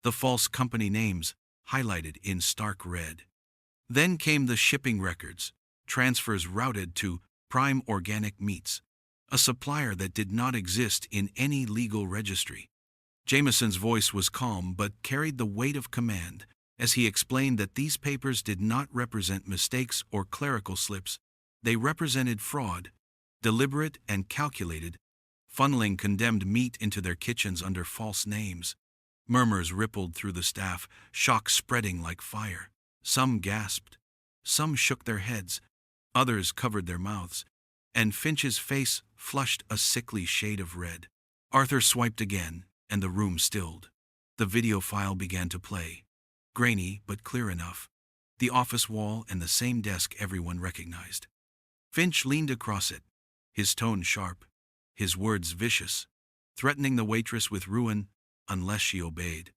the false company names highlighted in stark red. Then came the shipping records, transfers routed to Prime Organic Meats, a supplier that did not exist in any legal registry. Jameson's voice was calm but carried the weight of command as he explained that these papers did not represent mistakes or clerical slips. They represented fraud, deliberate and calculated, funneling condemned meat into their kitchens under false names. Murmurs rippled through the staff, shock spreading like fire. Some gasped, some shook their heads, others covered their mouths, and Finch's face flushed a sickly shade of red. Arthur swiped again, and the room stilled. The video file began to play, grainy but clear enough, the office wall and the same desk everyone recognized. Finch leaned across it, his tone sharp, his words vicious, threatening the waitress with ruin unless she obeyed.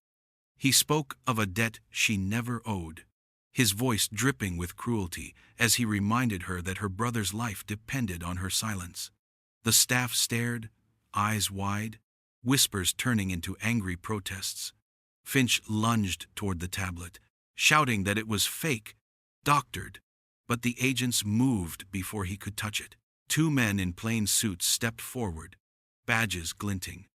He spoke of a debt she never owed, his voice dripping with cruelty as he reminded her that her brother's life depended on her silence. The staff stared, eyes wide, whispers turning into angry protests. Finch lunged toward the tablet, shouting that it was fake, doctored, but the agents moved before he could touch it. Two men in plain suits stepped forward, badges glinting,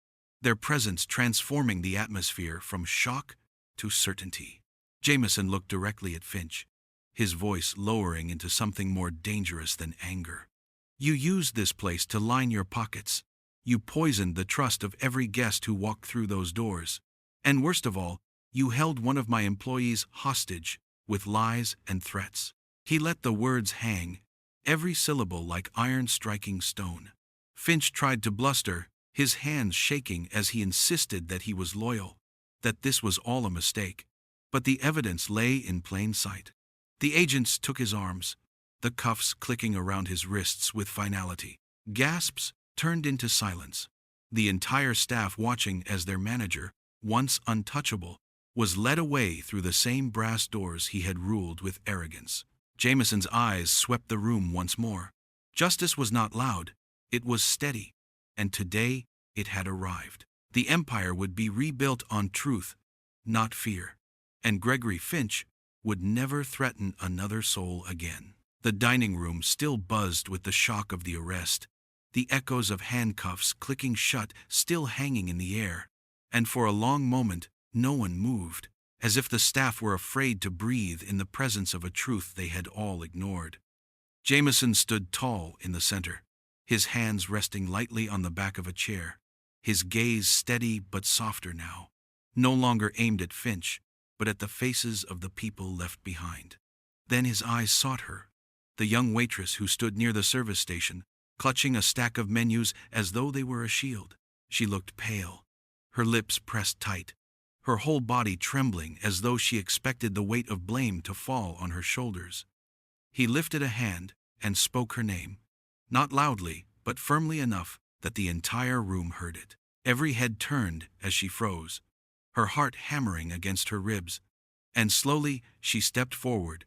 their presence transforming the atmosphere from shock to certainty. Jameson looked directly at Finch, his voice lowering into something more dangerous than anger. "You used this place to line your pockets. You poisoned the trust of every guest who walked through those doors. And worst of all, you held one of my employees hostage with lies and threats." He let the words hang, every syllable like iron striking stone. Finch tried to bluster, his hands shaking as he insisted that he was loyal, that this was all a mistake. But the evidence lay in plain sight. The agents took his arms, the cuffs clicking around his wrists with finality. Gasps turned into silence, the entire staff watching as their manager, once untouchable, was led away through the same brass doors he had ruled with arrogance. Jameson's eyes swept the room once more. Justice was not loud, it was steady, and today it had arrived. The empire would be rebuilt on truth, not fear. And Gregory Finch would never threaten another soul again. The dining room still buzzed with the shock of the arrest, the echoes of handcuffs clicking shut still hanging in the air, and for a long moment no one moved, as if the staff were afraid to breathe in the presence of a truth they had all ignored. Jameson stood tall in the center, his hands resting lightly on the back of a chair, his gaze steady but softer now, no longer aimed at Finch, but at the faces of the people left behind. Then his eyes sought her, the young waitress who stood near the service station, clutching a stack of menus as though they were a shield. She looked pale, her lips pressed tight, her whole body trembling as though she expected the weight of blame to fall on her shoulders. He lifted a hand and spoke her name, not loudly, but firmly enough that the entire room heard it. Every head turned as she froze, her heart hammering against her ribs, and slowly she stepped forward,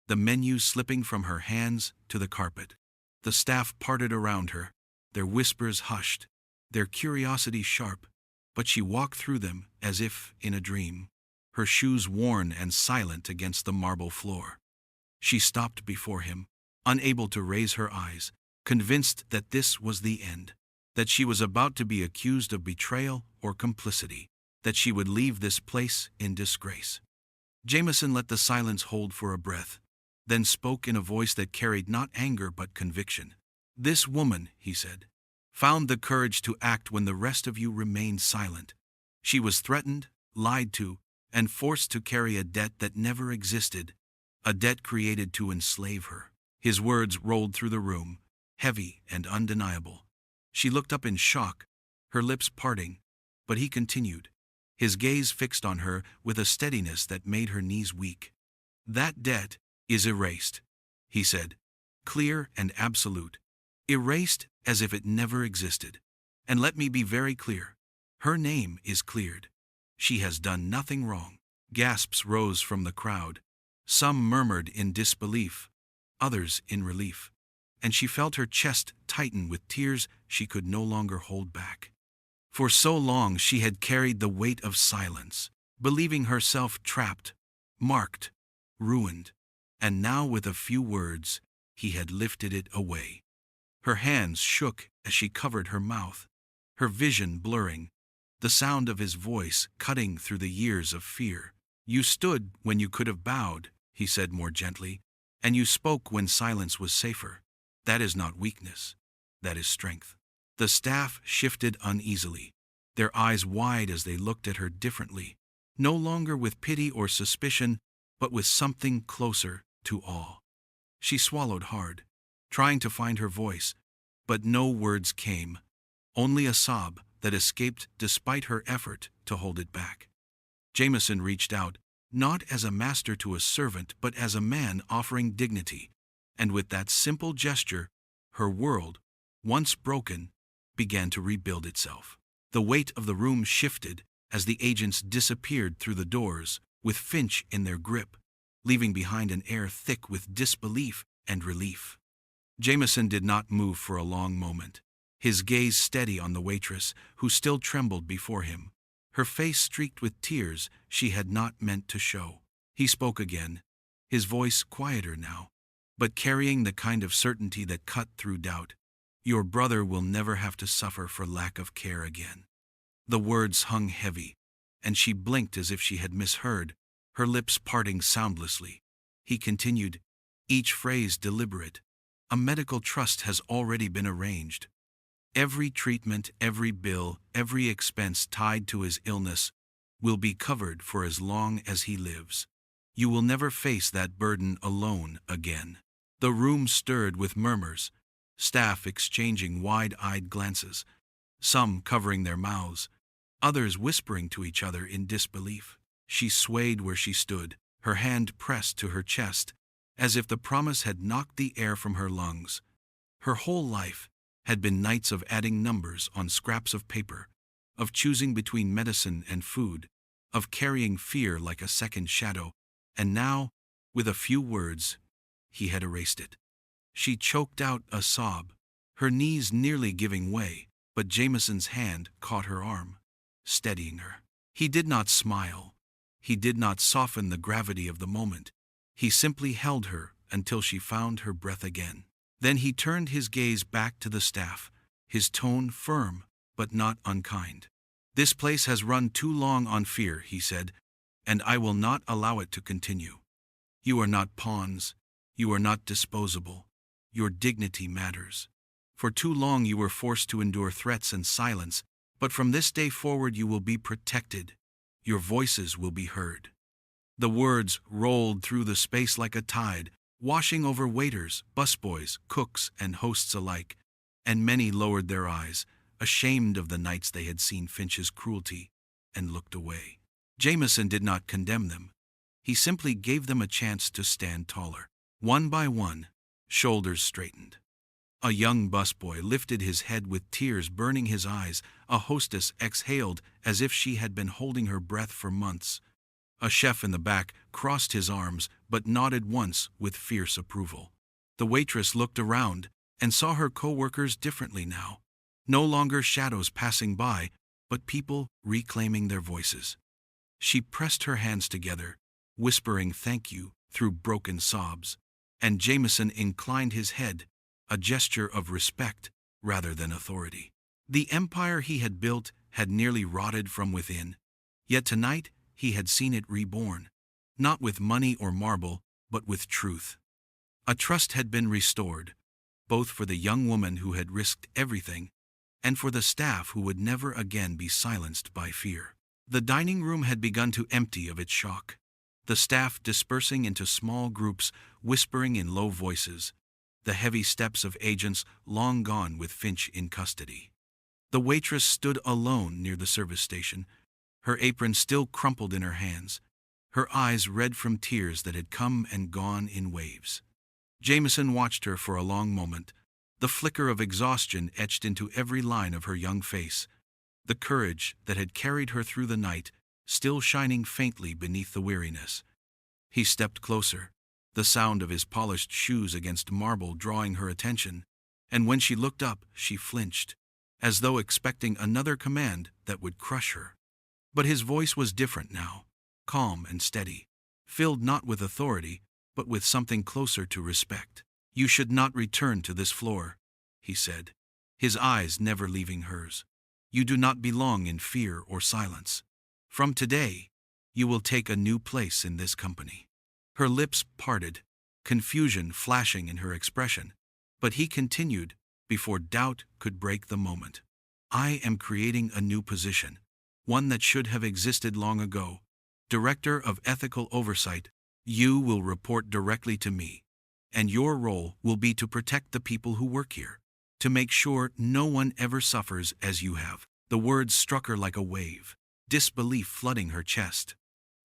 the menu slipping from her hands to the carpet. The staff parted around her, their whispers hushed, their curiosity sharp, but she walked through them as if in a dream, her shoes worn and silent against the marble floor. She stopped before him, unable to raise her eyes, convinced that this was the end, that she was about to be accused of betrayal or complicity, that she would leave this place in disgrace. Jameson let the silence hold for a breath, then spoke in a voice that carried not anger but conviction. "This woman," he said, "found the courage to act when the rest of you remained silent. She was threatened, lied to, and forced to carry a debt that never existed, a debt created to enslave her." His words rolled through the room, heavy and undeniable. She looked up in shock, her lips parting, but he continued, his gaze fixed on her with a steadiness that made her knees weak. "That debt is erased," he said, clear and absolute, erased as if it never existed. "And let me be very clear, her name is cleared. She has done nothing wrong." Gasps rose from the crowd. Some murmured in disbelief, others in relief, and she felt her chest tighten with tears she could no longer hold back. For so long she had carried the weight of silence, believing herself trapped, marked, ruined, and now with a few words he had lifted it away. Her hands shook as she covered her mouth, her vision blurring, the sound of his voice cutting through the years of fear. "You stood when you could have bowed," he said more gently, "and you spoke when silence was safer. That is not weakness, that is strength." The staff shifted uneasily, their eyes wide as they looked at her differently, no longer with pity or suspicion, but with something closer to awe. She swallowed hard, trying to find her voice, but no words came, only a sob that escaped despite her effort to hold it back. Jameson reached out, not as a master to a servant, but as a man offering dignity, and with that simple gesture, her world, once broken, began to rebuild itself. The weight of the room shifted as the agents disappeared through the doors, with Finch in their grip, leaving behind an air thick with disbelief and relief. Jameson did not move for a long moment, his gaze steady on the waitress, who still trembled before him, her face streaked with tears she had not meant to show. He spoke again, his voice quieter now, but carrying the kind of certainty that cut through doubt. "Your brother will never have to suffer for lack of care again." The words hung heavy, and she blinked as if she had misheard, her lips parting soundlessly. He continued, each phrase deliberate. "A medical trust has already been arranged. Every treatment, every bill, every expense tied to his illness will be covered for as long as he lives. You will never face that burden alone again." The room stirred with murmurs, staff exchanging wide-eyed glances, some covering their mouths, others whispering to each other in disbelief. She swayed where she stood, her hand pressed to her chest, as if the promise had knocked the air from her lungs. Her whole life had been nights of adding numbers on scraps of paper, of choosing between medicine and food, of carrying fear like a second shadow, and now, with a few words, he had erased it. She choked out a sob, her knees nearly giving way, but Jameson's hand caught her arm, steadying her. He did not smile. He did not soften the gravity of the moment. He simply held her until she found her breath again. Then he turned his gaze back to the staff, his tone firm but not unkind. "This place has run too long on fear," he said, "and I will not allow it to continue. You are not pawns. You are not disposable. Your dignity matters. For too long you were forced to endure threats and silence, but from this day forward you will be protected. Your voices will be heard." The words rolled through the space like a tide, washing over waiters, busboys, cooks, and hosts alike, and many lowered their eyes, ashamed of the nights they had seen Finch's cruelty, and looked away. Jameson did not condemn them. He simply gave them a chance to stand taller. One by one, shoulders straightened. A young busboy lifted his head with tears burning his eyes. A hostess exhaled as if she had been holding her breath for months. A chef in the back crossed his arms but nodded once with fierce approval. The waitress looked around and saw her co-workers differently now. No longer shadows passing by, but people reclaiming their voices. She pressed her hands together, whispering thank you through broken sobs, and Jameson inclined his head, a gesture of respect rather than authority. The empire he had built had nearly rotted from within, yet tonight he had seen it reborn, not with money or marble, but with truth. A trust had been restored, both for the young woman who had risked everything, and for the staff who would never again be silenced by fear. The dining room had begun to empty of its shock, the staff dispersing into small groups, whispering in low voices, the heavy steps of agents long gone with Finch in custody. The waitress stood alone near the service station, her apron still crumpled in her hands, her eyes red from tears that had come and gone in waves. Jameson watched her for a long moment, the flicker of exhaustion etched into every line of her young face, the courage that had carried her through the night still shining faintly beneath the weariness. He stepped closer, the sound of his polished shoes against marble drawing her attention, and when she looked up, she flinched, as though expecting another command that would crush her. But his voice was different now, calm and steady, filled not with authority, but with something closer to respect. "You should not return to this floor," he said, his eyes never leaving hers. "You do not belong in fear or silence. From today, you will take a new place in this company." Her lips parted, confusion flashing in her expression, but he continued, before doubt could break the moment. "I am creating a new position, one that should have existed long ago. Director of Ethical Oversight. You will report directly to me, and your role will be to protect the people who work here, to make sure no one ever suffers as you have." The words struck her like a wave, disbelief flooding her chest.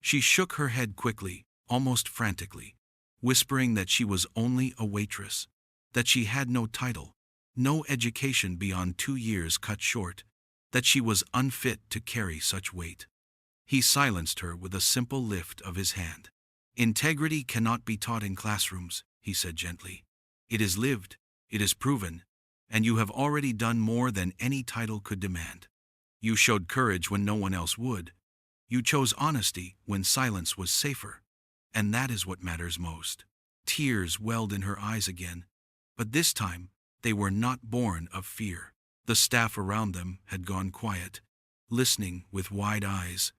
She shook her head quickly, almost frantically, whispering that she was only a waitress, that she had no title, no education beyond 2 years cut short, that she was unfit to carry such weight. He silenced her with a simple lift of his hand. "Integrity cannot be taught in classrooms," he said gently. "It is lived, it is proven, and you have already done more than any title could demand. You showed courage when no one else would. You chose honesty when silence was safer. And that is what matters most." Tears welled in her eyes again, but this time they were not born of fear. The staff around them had gone quiet, listening with wide eyes,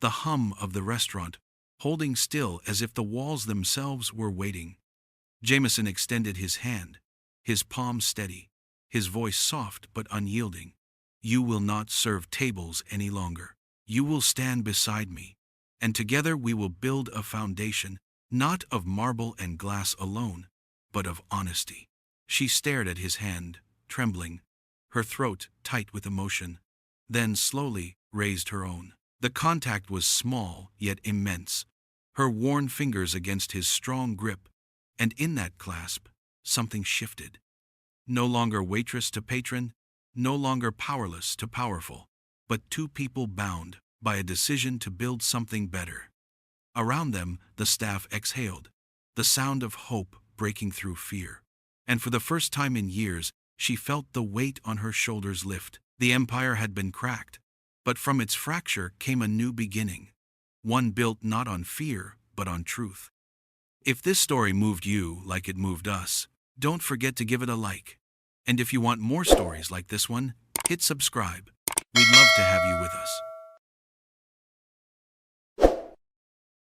the hum of the restaurant holding still as if the walls themselves were waiting. Jameson extended his hand, his palm steady, his voice soft but unyielding. "You will not serve tables any longer. You will stand beside me, and together we will build a foundation, not of marble and glass alone, but of honesty." She stared at his hand, trembling, her throat tight with emotion, then slowly raised her own. The contact was small yet immense, her worn fingers against his strong grip, and in that clasp, something shifted. No longer waitress to patron, no longer powerless to powerful, but two people bound by a decision to build something better. Around them, the staff exhaled, the sound of hope breaking through fear. And for the first time in years, she felt the weight on her shoulders lift. The empire had been cracked, but from its fracture came a new beginning, one built not on fear, but on truth. If this story moved you like it moved us, don't forget to give it a like. And if you want more stories like this one, hit subscribe. We'd love to have you with us.